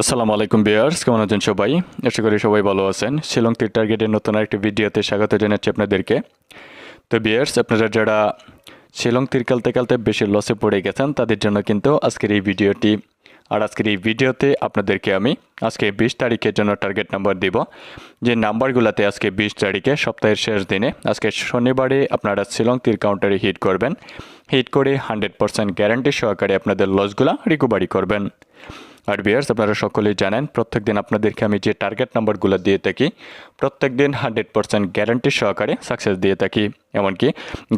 আসসালামু আলাইকুম ভিউয়ার্স, কেমন আছেন সবাই? আশা করি সবাই ভালো আছেন। শিলং তীর টার্গেটের নতুন আরেকটি ভিডিওতে স্বাগত জানাচ্ছি আপনাদেরকে। তো ভিউয়ার্স, আপনারা যারা শিলং তীর খেলতে খেলতে বেশি লসে পড়ে গেছেন তাদের জন্য কিন্তু আজকের এই ভিডিওটি। আর আজকের এই ভিডিওতে আপনাদেরকে আমি আজকে 20 তারিখের জন্য টার্গেট নাম্বার দিব, যে নাম্বারগুলোতে আজকে 20 তারিখে সপ্তাহের শেষ দিনে আজকে শনিবারে আপনারা শিলং তীর কাউন্টারে হিট করবেন। হিট করে 100% গ্যারান্টি সহকারে আপনাদের লসগুলো রিকভারি করবেন। আর ভিউয়ার্স, আপনারা সকলেই জানেন প্রত্যেকদিন আপনাদেরকে আমি যে টার্গেট নাম্বারগুলো দিয়ে থাকি প্রত্যেকদিন 100% গ্যারান্টি সহকারে সাকসেস দিয়ে থাকি। এমনকি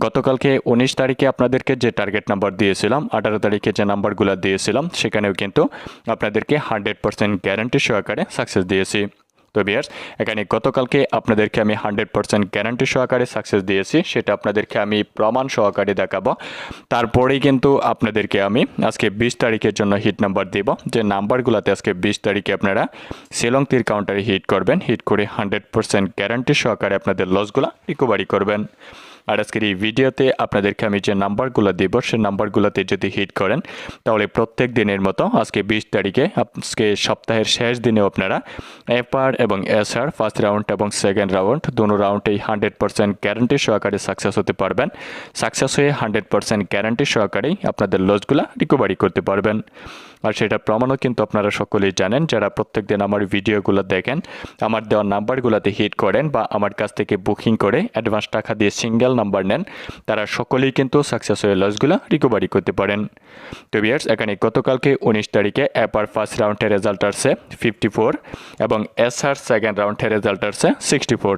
গতকালকে 19 তারিখে আপনাদেরকে যে টার্গেট নাম্বার দিয়েছিলাম, 18 তারিখে যে নাম্বারগুলো দিয়েছিলাম সেখানেও কিন্তু আপনাদেরকে 100% গ্যারান্টি সহকারে সাকসেস দিয়েছি। তো ভিউয়ার্স, এখানে গতকালকে আপনাদেরকে আমি 100% গ্যারান্টি সহকারে সাকসেস দিয়েছি, সেটা আপনাদেরকে আমি প্রমাণ সহকারে দেখাবো। তারপরেই কিন্তু আপনাদেরকে আমি আজকে 20 তারিখের জন্য হিট নাম্বার দেব, যে নাম্বারগুলোতে আজকে 20 তারিখে আপনারা শিলং তীর কাউন্টারে হিট করবেন। হিট করে 100% গ্যারান্টি সহকারে আপনাদের লসগুলো রিকভারি করবেন। আর আজকের এই ভিডিওতে আপনাদেরকে আমি যে নাম্বারগুলো দেব সেই নাম্বারগুলোতে যদি হিট করেন তাহলে প্রত্যেক দিনের মতো আজকে 20 তারিখে আজকে সপ্তাহের শেষ দিনেও আপনারা এফআর এবং এসআর ফার্স্ট রাউন্ড এবং সেকেন্ড রাউন্ড দোনো রাউন্ডেই 100% গ্যারান্টি সহকারে সাকসেস হতে পারবেন। সাকসেস হয়ে 100% গ্যারান্টি সহকারেই আপনাদের লসগুলো রিকভারি করতে পারবেন। আর সেটা প্রমাণও কিন্তু আপনারা সকলেই জানেন, যারা প্রত্যেকদিন আমার ভিডিওগুলো দেখেন, আমার দেওয়া নাম্বারগুলোতে হিট করেন বা আমার কাছ থেকে বুকিং করে অ্যাডভান্স টাকা দিয়ে সিঙ্গেল নাম্বার নেন, তারা সকলেই কিন্তু সাকসেস হয়ে লসগুলো রিকভারি করতে পারেন। তো ভিউয়ার্স, এখানে গতকালকে 19 তারিখে এপার ফার্স্ট রাউন্ডের রেজাল্ট আসছে 54 এবং এসআর সেকেন্ড রাউন্ডের রেজাল্ট আসছে 64।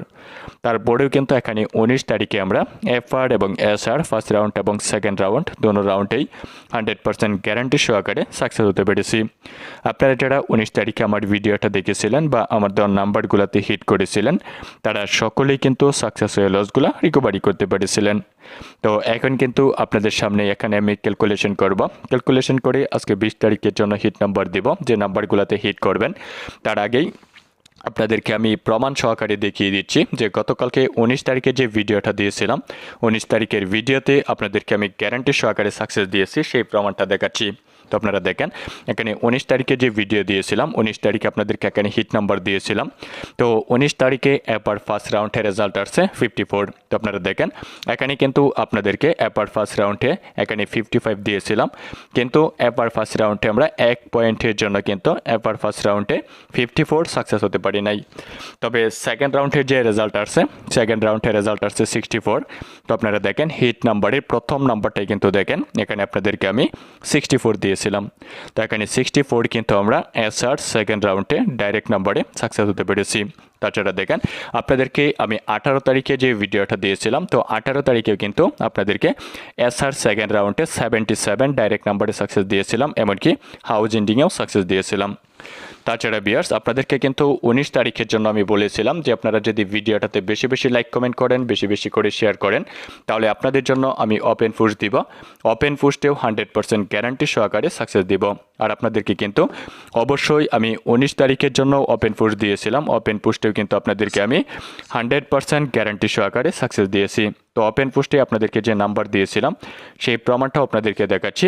তারপরেও কিন্তু এখানে 19 তারিখে আমরা এফআর এবং এসআর ফার্স্ট রাউন্ড এবং সেকেন্ড রাউন্ড দোনো রাউন্ডেই 100% গ্যারান্টি সহকারে সাকসেস হতে পেরেছি। আপনারা যারা 19 তারিখে আমার ভিডিওটা দেখেছিলেন বা আমার দেওয়ার নাম্বারগুলোতে হিট করেছিলেন, তারা সকলেই কিন্তু সাকসেস হয়ে লসগুলো রিকভারি করতে পেরেছিলেন। তো এখন কিন্তু আপনাদের সামনে এখানে আমি ক্যালকুলেশন করব। ক্যালকুলেশন করে আজকে 20 তারিখের জন্য হিট নাম্বার দেব, যে নাম্বারগুলোতে হিট করবেন। তার আগেই আপনাদেরকে আমি প্রমাণ সহকারে দেখিয়ে দিচ্ছি যে গতকালকে 19 তারিখে যে ভিডিওটা দিয়েছিলাম, 19 তারিখের ভিডিওতে আপনাদেরকে আমি গ্যারান্টি সহকারে সাকসেস দিয়েছি, সেই প্রমাণটা দেখাচ্ছি। তো আপনারা দেখেন, এখানে 19 তারিখে যে ভিডিও দিয়েছিলাম, 19 তারিখে আপনাদেরকে এখানে হিট নাম্বার দিয়েছিলাম। তো 19 তারিখে এপার ফার্স্ট রাউন্ডের রেজাল্ট আসছে 54। তো আপনারা দেখেন, এখানে কিন্তু আপনাদেরকে এপার ফার্স্ট রাউন্ডে এখানে 55 দিয়েছিলাম, কিন্তু এপার ফার্স্ট রাউন্ডে আমরা 1 পয়েন্টের জন্য কিন্তু এপার ফার্স্ট রাউন্ডে 54 সাকসেস হতে পারি নাই। তবে সেকেন্ড রাউন্ডের যে রেজাল্ট আসছে, সেকেন্ড রাউন্ডের রেজাল্ট আসছে 64। তো আপনারা দেখেন হিট নাম্বারের প্রথম নাম্বারটাই কিন্তু দেখেন এখানে আপনাদেরকে আমি 64 দিয়েছিলাম। তো এখানে 64 কিন্তু আমরা এসআর সেকেন্ড রাউন্ডে ডাইরেক্ট নাম্বারে সাকসেস হতে পেরেছি। তাছাড়া দেখেন, আপনাদেরকে আমি 18 তারিখে যে ভিডিওটা দিয়েছিলাম, তো 18 তারিখেও কিন্তু আপনাদেরকে এসআর সেকেন্ড রাউন্ডে 77 ডাইরেক্ট নাম্বারে সাকসেস দিয়েছিলাম, এমনকি হাউস এন্ডিংয়েও সাকসেস দিয়েছিলাম। তাছাড়া ভিউয়ার্স, আপনাদেরকে কিন্তু 19 তারিখের জন্য আমি বলেছিলাম যে আপনারা যদি ভিডিওটাতে বেশি বেশি লাইক কমেন্ট করেন, বেশি বেশি করে শেয়ার করেন, তাহলে আপনাদের জন্য আমি ওপেন পুশ দিব। ওপেন পুশটেও 100% গ্যারান্টি সহকারে সাকসেস দিব। আর আপনাদেরকে কিন্তু অবশ্যই আমি 19 তারিখের জন্য ওপেন পুশ দিয়েছিলাম, ওপেন পুশটেও কিন্তু আপনাদেরকে আমি 100% গ্যারান্টি সহকারে সাকসেস দিয়েছি। তো ওপেন পুশটে আপনাদেরকে যে নাম্বার দিয়েছিলাম সেই প্রমাণটাও আপনাদেরকে দেখাচ্ছি।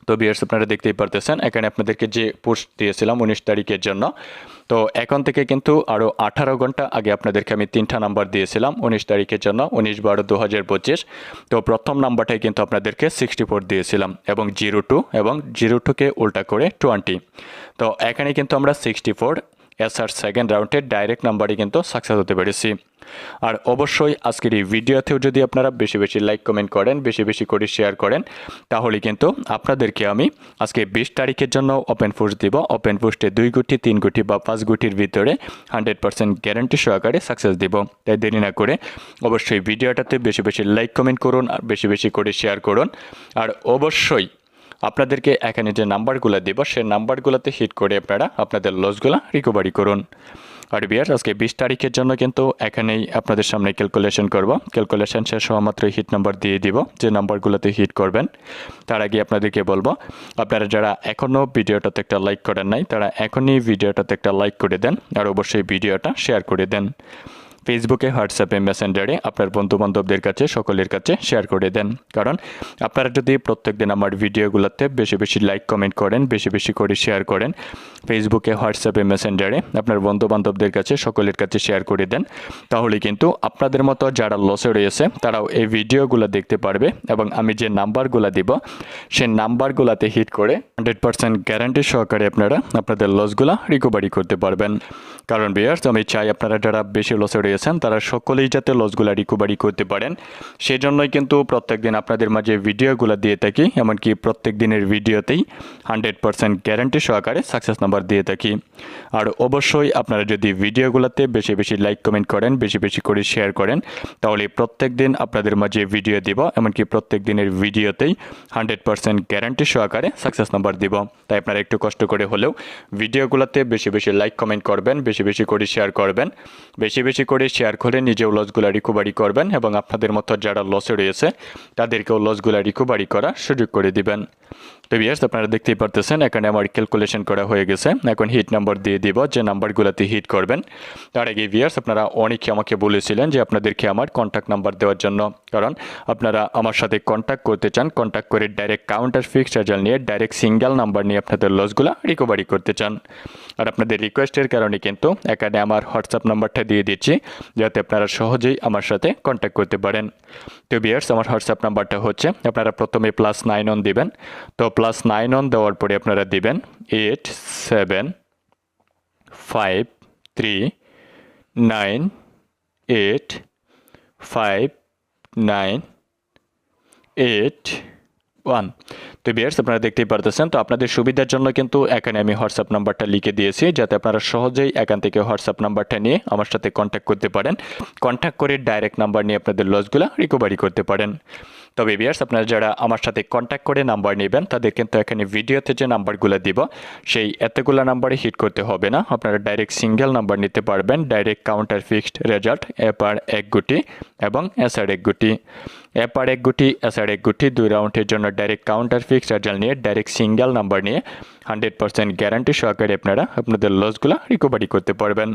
তো ভিউয়ার্স, আপনারা দেখতেই পারতেছেন এখানে আপনাদেরকে যে পোস্ট দিয়েছিলাম 19 তারিখের জন্য, তো এখন থেকে কিন্তু আরও 18 ঘন্টা আগে আপনাদেরকে আমি 3টা নাম্বার দিয়েছিলাম 19 তারিখের জন্য, 19/12/2025। তো প্রথম নাম্বারটাই কিন্তু আপনাদেরকে 64 দিয়েছিলাম এবং 02 এবং 02কে উল্টা করে 20। তো এখানে কিন্তু আমরা 64 এসআর সেকেন্ড রাউন্ডে ডাইরেক্ট নাম্বারই কিন্তু সাকসেস হতে পেরেছি। আর অবশ্যই আজকের এই ভিডিওতেও যদি আপনারা বেশি বেশি লাইক কমেন্ট করেন, বেশি বেশি করে শেয়ার করেন, তাহলে কিন্তু আপনাদেরকে আমি আজকে 20 তারিখের জন্য ওপেন পুশ দিব। ওপেন পুশটে 2 গুটি, 3 গুটি বা 5 গুটির ভিতরে 100% গ্যারান্টি সহকারে সাকসেস দিব। তাই দেরি না করে অবশ্যই ভিডিওটাতে বেশি বেশি লাইক কমেন্ট করুন আর বেশি বেশি করে শেয়ার করুন। আর অবশ্যই আপনাদেরকে এখানে যে নাম্বারগুলো দেব সেই নাম্বারগুলোতে হিট করে আপনারা আপনাদের লসগুলো রিকভারি করুন। আর ভিউয়ার্স, আজকে 20 তারিখের জন্য কিন্তু এখানেই আপনাদের সামনে ক্যালকুলেশন করব। ক্যালকুলেশন শেষ হওয়া মাত্রই হিট নাম্বার দিয়ে দিব, যে নাম্বারগুলোতে হিট করবেন। তার আগে আপনাদেরকে বলবো, আপনারা যারা এখনও ভিডিওটাতে একটা লাইক করেন নাই, তারা এখনই ভিডিওটাতে একটা লাইক করে দেন আর অবশ্যই ভিডিওটা শেয়ার করে দেন। ফেসবুকে, হোয়াটসঅ্যাপে, মেসেঞ্জারে আপনার বন্ধুবান্ধবদের কাছে সকলের কাছে শেয়ার করে দেন। কারণ আপনারা যদি প্রত্যেকদিন আমার ভিডিওগুলোতে বেশি বেশি লাইক কমেন্ট করেন, বেশি বেশি করে শেয়ার করেন, ফেসবুকে, হোয়াটসঅ্যাপে, মেসেঞ্জারে আপনার বন্ধুবান্ধবদের কাছে সকলের কাছে শেয়ার করে দেন, তাহলে কিন্তু আপনাদের মতো যারা লসে রয়েছে তারাও এই ভিডিওগুলো দেখতে পারবে এবং আমি যে নাম্বারগুলো দিব সেই নাম্বারগুলোতে হিট করে 100% গ্যারান্টি সহকারে আপনারা আপনাদের লসগুলো রিকভারি করতে পারবেন। কারণ ভিউয়ার্স, আমি চাই আপনারা যারা বেশি লসে রয়েছেন তারা সকলেই যাতে লসগুলো রিকভারি করতে পারেন। সেই জন্যই কিন্তু প্রত্যেকদিন আপনাদের মাঝে ভিডিওগুলো দিয়ে থাকি, এমনকি প্রত্যেক দিনের ভিডিওতেই 100% গ্যারান্টি সহকারে সাকসেস নাম্বার দিয়ে থাকি। আর অবশ্যই আপনারা যদি ভিডিওগুলোতে বেশি বেশি লাইক কমেন্ট করেন, বেশি বেশি করে শেয়ার করেন, তাহলে প্রত্যেক দিন আপনাদের মাঝে ভিডিও দিব, এমনকি প্রত্যেক দিনের ভিডিওতেই 100% গ্যারান্টি সহকারে সাকসেস নাম্বার দিব। তাই আপনারা একটু কষ্ট করে হলেও ভিডিওগুলোতে বেশি বেশি লাইক কমেন্ট করবেন, বেশি বেশি করে শেয়ার করবেন। বেশি বেশি করে শেয়ার করে নিজেও লসগুলো রিকভারি করবেন এবং আপনাদের মতো যারা লসে রয়েছে তাদেরকেও লসগুলো রিকভারি করার সুযোগ করে দিবেন। তো ভিউয়ার্স, আপনারা দেখতেই পারতেছেন এখানে আমার ক্যালকুলেশন করা হয়ে গেছে। এখন হিট নাম্বার দিয়ে দিব, যে নাম্বারগুলোতে হিট করবেন। তার আগে ভিউয়ার্স, আপনারা অনেকে আমাকে বলেছিলেন যে আপনাদেরকে আমার কন্ট্যাক্ট নাম্বার দেওয়ার জন্য, কারণ আপনারা আমার সাথে কন্ট্যাক্ট করতে চান, কন্ট্যাক্ট করে ডাইরেক্ট কাউন্টার ফিক্সড রেজাল্ট নিয়ে ডাইরেক্ট সিঙ্গেল নাম্বার নিয়ে আপনাদের লসগুলো রিকভারি করতে চান। আর আপনাদের রিকোয়েস্টের কারণে কিন্তু এখানে আমার হোয়াটসঅ্যাপ নাম্বারটা দিয়ে দিচ্ছি, যাতে আপনারা সহজেই আমার সাথে কন্ট্যাক্ট করতে পারেন। তো ভিউয়ার্স, আমার হোয়াটসঅ্যাপ নাম্বারটা হচ্ছে, আপনারা প্রথমে +91 দিবেন। তো +91 দেওয়ার পরে আপনারা দিবেন 8753985981। তো ভিউয়ার্স, আপনারা দেখতেই পারতেছেন। তো আপনাদের সুবিধার জন্য কিন্তু এখানে আমি হোয়াটসঅ্যাপ নাম্বারটা লিখে দিয়েছি, যাতে আপনারা সহজেই এখান থেকে হোয়াটসঅ্যাপ নাম্বারটা নিয়ে আমার সাথে কন্ট্যাক্ট করতে পারেন, কন্ট্যাক্ট করে ডাইরেক্ট নাম্বার নিয়ে আপনাদের লসগুলো রিকভারি করতে পারেন। তবে ভিউয়ার্স, আপনারা যারা আমার সাথে কন্ট্যাক্ট করে নাম্বার নেবেন তাদের কিন্তু এখানে ভিডিওতে যে নাম্বারগুলো দিব সেই এতগুলো নাম্বারে হিট করতে হবে না, আপনারা ডাইরেক্ট সিঙ্গেল নাম্বার নিতে পারবেন, ডাইরেক্ট কাউন্টার ফিক্সড রেজাল্ট, এপার এক গুটি এবং এসআর এক গুটি। এপার এক গুটি, এসআর এক গুটি, 2 রাউন্ডের জন্য ডাইরেক্ট কাউন্টার ফিক্সড রেজাল্ট নিয়ে ডাইরেক্ট সিঙ্গেল নাম্বার নিয়ে 100% গ্যারান্টি সহকারে আপনারা আপনাদের লসগুলো রিকভারি করতে পারবেন।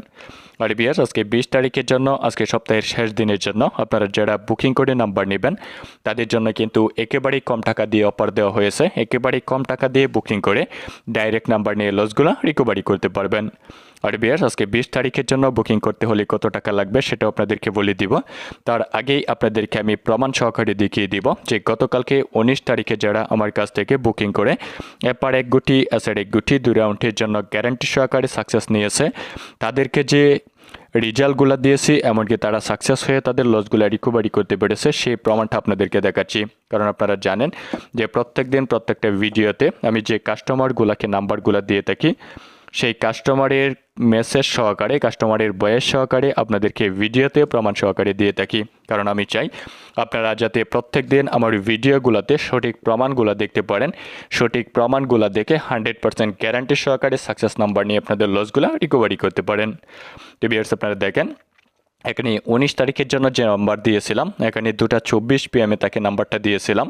আর ভিউয়ার্স, আজকে 20 তারিখের জন্য, আজকে সপ্তাহের শেষ দিনের জন্য আপনারা যারা বুকিং করে নাম্বার নেবেন তাদের জন্য কিন্তু একেবারেই কম টাকা দিয়ে অফার দেওয়া হয়েছে। একেবারেই কম টাকা দিয়ে বুকিং করে ডাইরেক্ট নাম্বার নিয়ে লসগুলো রিকভারি করতে পারবেন। আর ভিউয়ার্স, আজকে 20 তারিখের জন্য বুকিং করতে হলে কত টাকা লাগবে সেটাও আপনাদেরকে বলে দিব। তার আগেই আপনাদেরকে আমি প্রমাণ সহকারে দেখিয়ে দিব যে গতকালকে 19 তারিখে যারা আমার কাছ থেকে বুকিং করে এপার এক গুটি, এসআর এক গুটি, 2 রাউন্ডের জন্য গ্যারান্টি সহকারে সাকসেস নিয়েছে, তাদেরকে যে রেজাল্টগুলো দিয়েছি, এমনকি তারা সাকসেস হয়ে তাদের লসগুলো রিকভারি করতে পেরেছে, সেই প্রমাণটা আপনাদেরকে দেখাচ্ছি। কারণ আপনারা জানেন যে প্রত্যেক দিন প্রত্যেকটা ভিডিওতে আমি যে কাস্টমারগুলোকে নাম্বারগুলো দিয়ে থাকি সেই কাস্টমারের মেসেজ সহকারে, কাস্টমারের বয়স সহকারে আপনাদেরকে ভিডিওতে প্রমাণ সহকারে দিয়ে থাকি। কারণ আমি চাই আপনারা যাতে প্রত্যেক দিন আমার ভিডিওগুলোতে সঠিক প্রমাণগুলো দেখতে পারেন, সঠিক প্রমাণগুলো দেখে 100% গ্যারান্টি সহকারে সাকসেস নাম্বার নিয়ে আপনাদের লসগুলো রিকভারি করতে পারেন। তো ভিউয়ার্স, আপনারা দেখেন এখানে 19 তারিখের জন্য যে নাম্বার দিয়েছিলাম, এখানে 2:24 PM তাকে নাম্বারটা দিয়েছিলাম,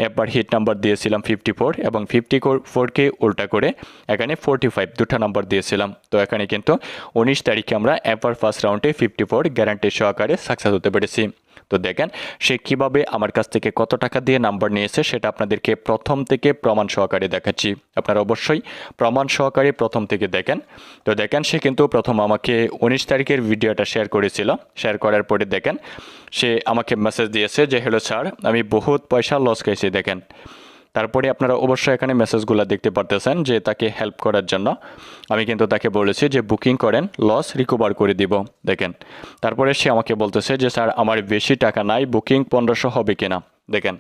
একবার হিট নাম্বার দিয়েছিলাম 54 এবং 54কে উল্টা করে এখানে 45 দুটো নাম্বার দিয়েছিলাম। তো এখানে কিন্তু 19 তারিখে আমরা এপার ফার্স্ট রাউন্ডে 54 গ্যারান্টি সহকারে সাকসেস হতে পেরেছি। তো দেখেন সে কিভাবে আমার কাছ থেকে কত টাকা দিয়ে নাম্বার নিয়েছে সেটা আপনাদেরকে প্রথম থেকে প্রমাণ সহকারে দেখাচ্ছি। আপনারা অবশ্যই প্রমাণ সহকারে প্রথম থেকে দেখেন। তো দেখেন সে কিন্তু প্রথম আমাকে 19 তারিখের ভিডিওটা শেয়ার করেছিল, শেয়ার করার পরে দেখেন সে আমাকে মেসেজ দিয়েছে যে হ্যালো স্যার, আমি বহুত পয়সা লস খাইছি। দেখেন তারপরে আপনারা অবশ্যই এখানে মেসেজগুলো দেখতে পারতেছেন যে তাকে হেল্প করার জন্য আমি কিন্তু তাকে বলেছি যে বুকিং করেন, লস রিকভার করে দিব। দেখেন তারপরে সে আমাকে বলতেছে যে স্যার আমার বেশি টাকা নাই, বুকিং 1500 হবে কিনা। দেখেন,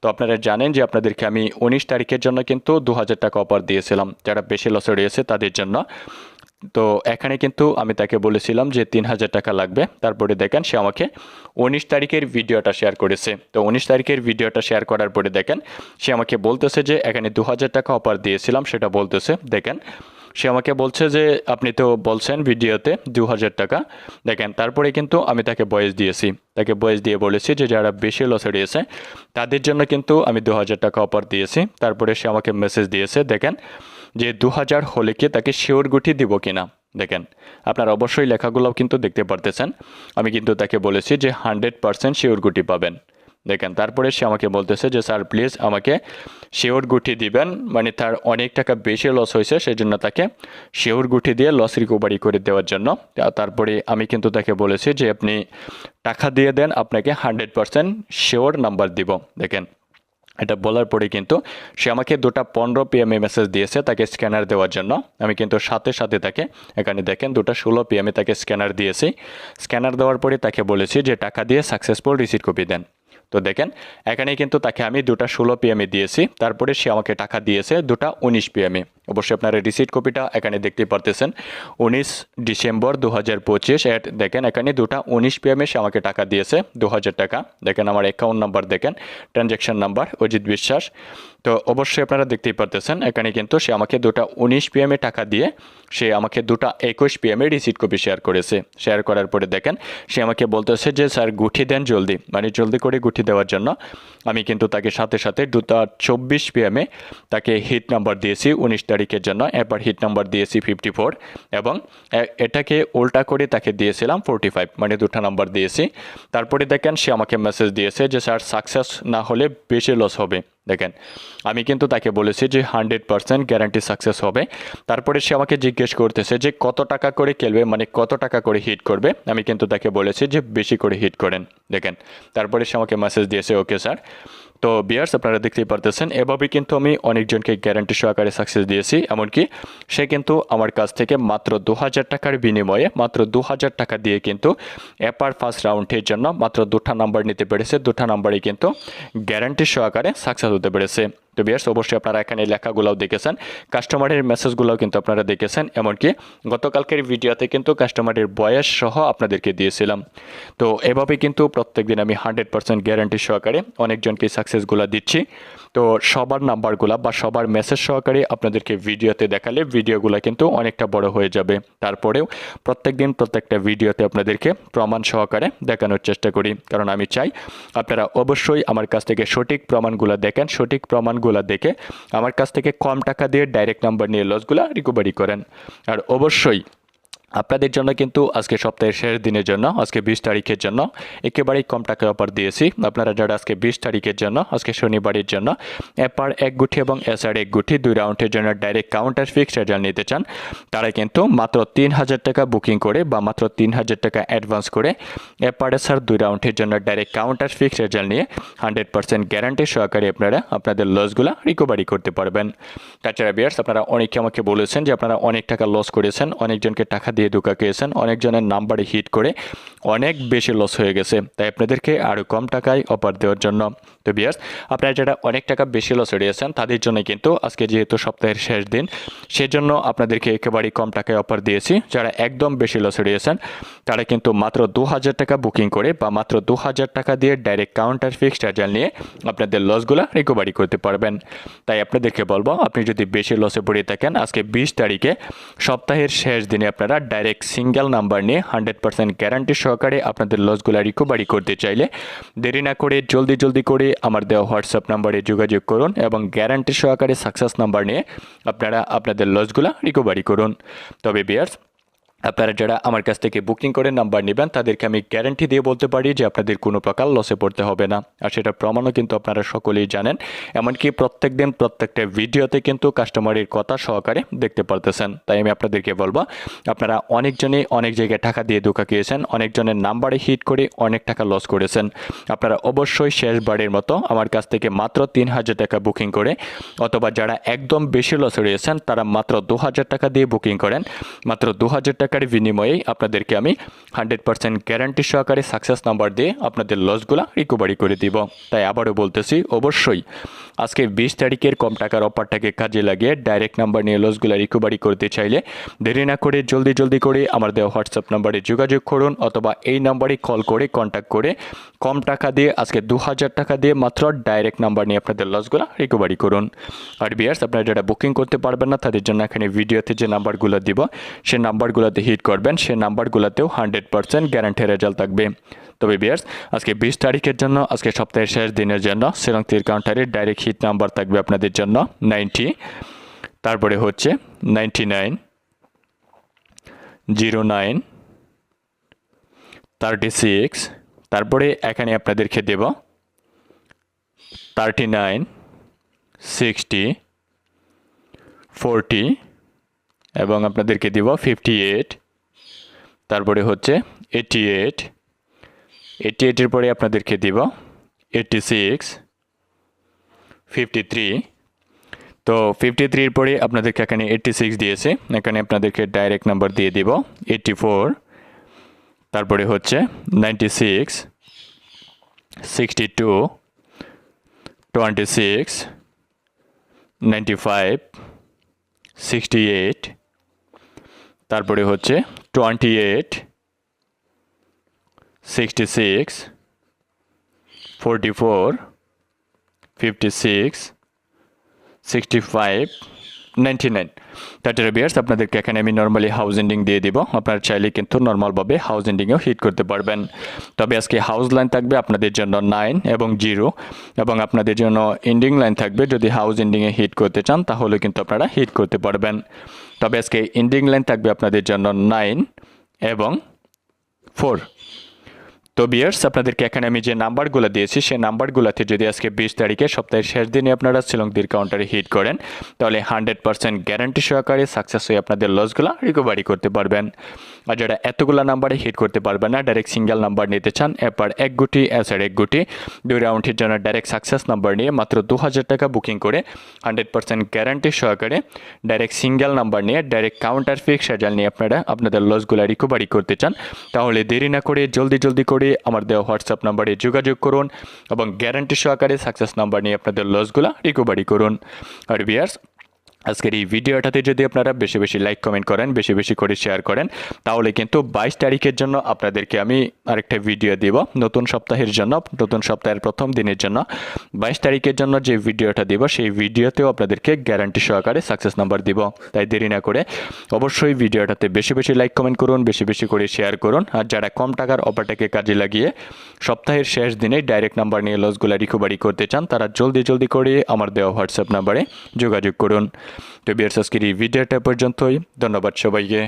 তো আপনারা জানেন যে আপনাদেরকে আমি 19 তারিখের জন্য কিন্তু 2000 টাকা অফার দিয়েছিলাম যারা বেশি লসে রয়েছে তাদের জন্য। তো এখানে কিন্তু আমি তাকে বলেছিলাম যে 3000 টাকা লাগবে। তারপরে দেখেন সে আমাকে 19 তারিখের ভিডিওটা শেয়ার করেছে। তো 19 তারিখের ভিডিওটা শেয়ার করার পরে দেখেন সে আমাকে বলতেছে যে এখানে 2000 টাকা অফার দিয়েছিলাম সেটা বলতেছে। দেখেন সে আমাকে বলছে যে আপনি তো বলছেন ভিডিওতে 2000 টাকা। দেখেন তারপরে কিন্তু আমি তাকে ভয়েস দিয়েছি, তাকে ভয়েস দিয়ে বলেছি যে যারা বেশি লসে রয়েছে তাদের জন্য কিন্তু আমি 2000 টাকা অফার দিয়েছি। তারপরে সে আমাকে মেসেজ দিয়েছে দেখেন যে 2000 হলে কি তাকে শিওর গুটি দিব কিনা। দেখেন আপনারা অবশ্যই লেখাগুলোও কিন্তু দেখতে পারতেছেন। আমি কিন্তু তাকে বলেছি যে 100% শিওর গুটি পাবেন। দেখেন তারপরে সে আমাকে বলতেছে যে স্যার প্লিজ আমাকে শিওর গুটি দিবেন, মানে তার অনেক টাকা বেশি লস হয়েছে সেই জন্য তাকে শিওর গুটি দিয়ে লস রিকভারি করে দেওয়ার জন্য। তারপরে আমি কিন্তু তাকে বলেছি যে আপনি টাকা দিয়ে দেন, আপনাকে 100% শিওর নাম্বার দিব। দেখেন এটা বলার পরে কিন্তু সে আমাকে 2:15 PM মেসেজ দিয়েছে তাকে স্ক্যানার দেওয়ার জন্য। আমি কিন্তু সাথে সাথে তাকে এখানে দেখেন 2:16 PM তাকে স্ক্যানার দিয়েছি। স্ক্যানার দেওয়ার পরে তাকে বলেছি যে টাকা দিয়ে সাকসেসফুল রিসিট কপি দেন। তো দেখেন এখানে কিন্তু তাকে আমি 2:16 PM দিয়েছি, তারপরে সে আমাকে টাকা দিয়েছে 2:19 PM। অবশ্যই আপনারা রিসিট কপিটা এখানে দেখতে পারতেছেন। 19 ডিসেম্বর 2025 দেখেন এখানে 2:19 PM সে আমাকে টাকা দিয়েছে 2000 টাকা। দেখেন আমার অ্যাকাউন্ট নাম্বার, দেখেন ট্রানজ্যাকশন নাম্বার অজিত বিশ্বাস। তো অবশ্যই আপনারা দেখতেই পারতেছেন এখানে কিন্তু সে আমাকে 2:19 PM টাকা দিয়ে সে আমাকে 2:21 PM রিসিট কপি শেয়ার করেছে। শেয়ার করার পরে দেখেন সে আমাকে বলতেছে যে স্যার গুঠি দেন জলদি, মানে জলদি করে গুঠি দেওয়ার জন্য। আমি কিন্তু তাকে সাথে সাথে 2:24 PM তাকে হিট নাম্বার দিয়েছি 19 তারিখের জন্য, এরপর হিট নাম্বার দিয়েছি 54 এবং এটাকে উল্টা করে তাকে দিয়েছিলাম 45, মানে দুটো নাম্বার দিয়েছি। তারপরে দেখেন সে আমাকে মেসেজ দিয়েছে যে স্যার সাকসেস না হলে বেশি লস হবে। দেখেন আমি কিন্তু তাকে বলেছি যে 100% গ্যারান্টি সাকসেস হবে। তারপরে সে আমাকে জিজ্ঞেস করতেছে যে কত টাকা করে খেলবে, মানে কত টাকা করে হিট করবে। আমি কিন্তু তাকে বলেছি যে বেশি করে হিট করেন। দেখেন তারপরে সে আমাকে মেসেজ দিয়েছে ওকে স্যার। তো বিয়ার্স আপনারা দেখতেই পারতেছেন এভাবেই কিন্তু আমি অনেকজনকে গ্যারান্টি সহকারে সাকসেস দিয়েছি। এমনকি সে কিন্তু আমার কাছ থেকে মাত্র 2000 টাকার বিনিময়ে মাত্র 2000 টাকা দিয়ে কিন্তু এপার ফার্স্ট রাউন্ডের জন্য মাত্র 2টা নাম্বার নিতে পেরেছে। 2টা নাম্বারই কিন্তু গ্যারান্টি সহকারে সাকসেস হতে পেরেছে। তো বিয়ার্স অবশ্যই আপনারা এখানে লেখাগুলোও দেখেছেন, কাস্টমারের মেসেজগুলোও কিন্তু আপনারা দেখেছেন। এমনকি গতকালকের ভিডিওতে কিন্তু কাস্টমারের বয়স সহ আপনাদেরকে দিয়েছিলাম। তো এভাবে কিন্তু প্রত্যেকদিন আমি 100% গ্যারান্টি সহকারে অনেকজনকে সাকসেসগুলো দিচ্ছি। তো সবার নাম্বারগুলো বা সবার মেসেজ সহকারে আপনাদেরকে ভিডিওতে দেখালে ভিডিওগুলো কিন্তু অনেকটা বড় হয়ে যাবে। তারপরেও প্রত্যেকদিন প্রত্যেকটা ভিডিওতে আপনাদেরকে প্রমাণ সহকারে দেখানোর চেষ্টা করি, কারণ আমি চাই আপনারা অবশ্যই আমার কাছ থেকে সঠিক প্রমাণগুলো দেখেন, সঠিক প্রমাণগুলো দেখে আমার কাছ থেকে কম টাকা দিয়ে ডাইরেক্ট নাম্বার নিয়ে লসগুলো রিকভারি করেন। আর অবশ্যই আপনাদের জন্য কিন্তু আজকে সপ্তাহের শেষ দিনের জন্য আজকে 20 তারিখের জন্য একেবারেই কম টাকা অফার দিয়েছি। আপনারা যারা আজকে 20 তারিখের জন্য আজকে শনিবারের জন্য এপার 1 গুটি এবং এসআর 1 গুটি 2 রাউন্ডের জন্য ডাইরেক্ট কাউন্টার ফিক্সড রেজাল্ট নিতে চান, তারা কিন্তু মাত্র 3000 টাকা বুকিং করে বা মাত্র 3000 টাকা অ্যাডভান্স করে এপার এসআর 2 রাউন্ডের জন্য ডাইরেক্ট কাউন্টার ফিক্সড রেজাল্ট নিয়ে 100% গ্যারান্টি সহকারে আপনারা আপনাদের লসগুলো রিকভারি করতে পারবেন। তাছাড়া বিয়ার্স আপনারা অনেকে আমাকে বলেছেন যে আপনারা অনেক টাকা লস করেছেন, অনেকজনকে টাকা দিয়ে ধোঁকা খেয়েছেন, অনেকজনের নাম্বারে হিট করে অনেক বেশি লস হয়ে গেছে, তাই আপনাদেরকে আরও কম টাকায় অফার দেওয়ার জন্য। তো বিয়ার্স আপনারা যারা অনেক টাকা বেশি লস হয়েছেন তাদের জন্য কিন্তু আজকে যেহেতু সপ্তাহের শেষ দিন সেজন্য আপনাদেরকে একেবারেই কম টাকায় অফার দিয়েছি। যারা একদম বেশি লস হয়েছেন তারা কিন্তু মাত্র 2000 টাকা বুকিং করে বা মাত্র 2000 টাকা দিয়ে ডাইরেক্ট কাউন্টার ফিক্সড রেজাল্ট নিয়ে আপনাদের লসগুলো রিকভারি করতে পারবেন। তাই আপনাদেরকে বলবো আপনি যদি বেশি লসে পড়ে থাকেন আজকে 20 তারিখে সপ্তাহের শেষ দিনে আপনারা ডাইরেক্ট সিঙ্গেল নাম্বার নিয়ে 100% গ্যারান্টি সহকারে আপনাদের লসগুলো রিকভারি করতে চাইলে দেরি না করে জলদি করে আমার দেওয়া হোয়াটসঅ্যাপ নাম্বারে যোগাযোগ করুন এবং গ্যারান্টি সহকারে সাকসেস নাম্বার নিয়ে আপনারা আপনাদের লসগুলো রিকভারি করুন। তবে বিয়ার্স আপনারা যারা আমার কাছ থেকে বুকিং করে নাম্বার নেবেন তাদেরকে আমি গ্যারান্টি দিয়ে বলতে পারি যে আপনাদের কোনো প্রকার লসে পড়তে হবে না, আর সেটা প্রমাণও কিন্তু আপনারা সকলেই জানেন। এমনকি প্রত্যেকদিন প্রত্যেকটা ভিডিওতে কিন্তু কাস্টমারের কথা সহকারে দেখতে পারতেছেন। তাই আমি আপনাদেরকে বলবো আপনারা অনেকজনই অনেক জায়গায় টাকা দিয়ে ধোঁকা খেয়েছেন, অনেকজনের নাম্বারে হিট করে অনেক টাকা লস করেছেন। আপনারা অবশ্যই শেষবারের মতো আমার কাছ থেকে মাত্র 3000 টাকা বুকিং করে অথবা যারা একদম বেশি লস হয়েছেন তারা মাত্র 2000 টাকা দিয়ে বুকিং করেন। মাত্র 2000 টাকার বিনিময়ে আপনাদেরকে আমি 100% গ্যারান্টি সহকারে সাকসেস নাম্বার দিয়ে আপনাদের লসগুলো রিকভারি করে দিব। তাই আবারও বলতেছি অবশ্যই আজকে 20 তারিখের কম টাকার অফারটাকে কাজে লাগিয়ে ডাইরেক্ট নাম্বার নিয়ে লসগুলো রিকভারি করতে চাইলে দেরি না করে জলদি করে আমার দেওয়া হোয়াটসঅ্যাপ নাম্বারে যোগাযোগ করুন অথবা এই নাম্বারে কল করে কন্ট্যাক্ট করে কম টাকা দিয়ে আজকে 2000 টাকা দিয়ে মাত্র ডাইরেক্ট নাম্বার নিয়ে আপনাদের লসগুলো রিকভারি করুন। আর বিয়ার্স আপনারা যারা বুকিং করতে পারবেন না তাদের জন্য এখানে ভিডিওতে যে নাম্বারগুলো দিব সেই নাম্বারগুলোতে হিট করবেন, সেই নাম্বারগুলোতেও 100% গ্যারান্টি রেজাল্ট থাকবে। তবে বিয়ার্স আজকে 20 তারিখের জন্য আজকে সপ্তাহের শেষ দিনের জন্য শিলং তীর কাউন্টারের ডাইরেক্ট হিট নাম্বার থাকবে আপনাদের জন্য 90, তারপরে হচ্ছে 99, 09 36, তারপরে এখানে আপনাদেরকে দেব 39 60 40 এবং আপনাদেরকে দিব 58, তারপরে হচ্ছে 88, 88 এর পরে আপনাদেরকে দিব 86, 53। তো 53 এর পরে আপনাদেরকে এখানে 86 দিয়েছে, এখানে আপনাদেরকে ডাইরেক্ট নাম্বার দিয়ে দিব 84, তারপরে হচ্ছে 96, 62, 26, 95, 68, তারপরে হচ্ছে 28, 66, 44, 56, 65, 99। তারপরে ভিউয়ার্স আপনাদেরকে এখানে আমি নর্মালি হাউস এন্ডিং দিয়ে দিব, আপনারা চাইলে কিন্তু নর্মালভাবে হাউস এন্ডিংয়েও হিট করতে পারবেন। তবে আজকে হাউস লাইন থাকবে আপনাদের জন্য 9 এবং 0 এবং আপনাদের জন্য এন্ডিং লাইন থাকবে, যদি হাউস এন্ডিংয়ে হিট করতে চান তাহলে কিন্তু আপনারা হিট করতে পারবেন। তবে আজকে এন্ডিং লাইন থাকবে আপনাদের জন্য 9 এবং 4। তো ভিউয়ার্স আপনাদেরকে এখানে আমি যে নাম্বারগুলো দিয়েছি সেই নাম্বারগুলোতে যদি আজকে 20 তারিখে সপ্তাহের শেষ দিনে আপনারা শ্রীলঙ্কার কাউন্টারে হিট করেন তাহলে 100% গ্যারান্টি সহকারে সাকসেস হয়ে আপনাদের লসগুলো রিকভারি করতে পারবেন। আর যারা এতগুলো নাম্বারে হিট করতে পারবেন না, ডাইরেক্ট সিঙ্গেল নাম্বার নিতে চান, এরপর এক গুটি এসআর এক গুটি 2 রাউন্ডের জন্য ডাইরেক্ট সাকসেস নাম্বার নিয়ে মাত্র 2000 টাকা বুকিং করে 100% গ্যারান্টি সহকারে ডাইরেক্ট সিঙ্গেল নাম্বার নিয়ে ডাইরেক্ট কাউন্টার ফিক্স রেজাল্ট নিয়ে আপনারা আপনাদের লসগুলো রিকভারি করতে চান তাহলে দেরি না করে জলদি করে আমার দেওয়া হোয়াটসঅ্যাপ নাম্বারে যোগাযোগ করুন এবং গ্যারান্টি সহকারে সাকসেস নাম্বার নিয়ে আপনাদের লসগুলো রিকভারি করুন। আর ভিউয়ার্স আজকের এই ভিডিওটাতে যদি আপনারা বেশি লাইক কমেন্ট করেন, বেশি করে শেয়ার করেন তাহলে কিন্তু 22 তারিখের জন্য আপনাদেরকে আমি আরেকটা ভিডিও দিব, নতুন সপ্তাহের জন্য, নতুন সপ্তাহের প্রথম দিনের জন্য 22 তারিখের জন্য যে ভিডিওটা দিব সেই ভিডিওতেও আপনাদেরকে গ্যারান্টি সহকারে সাকসেস নাম্বার দিব। তাই দেরি না করে অবশ্যই ভিডিওটাতে বেশি লাইক কমেন্ট করুন, বেশি করে শেয়ার করুন। আর যারা কম টাকার অফারটাকে কাজে লাগিয়ে সপ্তাহের শেষ দিনে ডাইরেক্ট নাম্বার নিয়ে লসগুলো রিকভারি করতে চান তারা জলদি করে আমার দেওয়া হোয়াটসঅ্যাপ নাম্বারে যোগাযোগ করুন। তো ভিউয়ার্স আজকের এই ভিডিওটা পর্যন্তই, ধন্যবাদ সবাইকে।